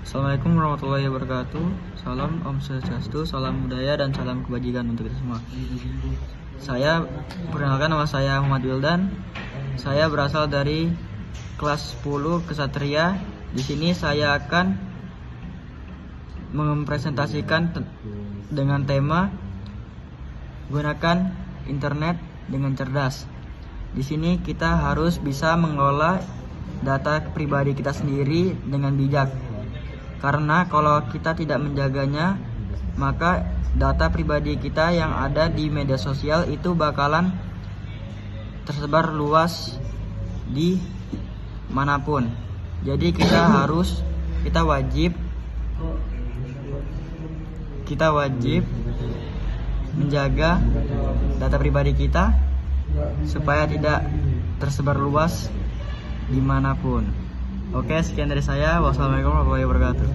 Assalamualaikum warahmatullahi wabarakatuh. Salam Om Swastiastu, salam budaya dan salam kebajikan untuk kita semua. Saya perkenalkan, nama saya Muhammad Wildan. Saya berasal dari kelas 10 Kesatria. Di sini saya akan mempresentasikan dengan tema gunakan internet dengan cerdas. Di sini kita harus bisa mengelola data pribadi kita sendiri dengan bijak. Karena kalau kita tidak menjaganya, maka data pribadi kita yang ada di media sosial itu bakalan tersebar luas di manapun. Jadi kita wajib menjaga data pribadi kita supaya tidak tersebar luas dimanapun. Oke, sekian dari saya. Wassalamualaikum warahmatullahi wabarakatuh.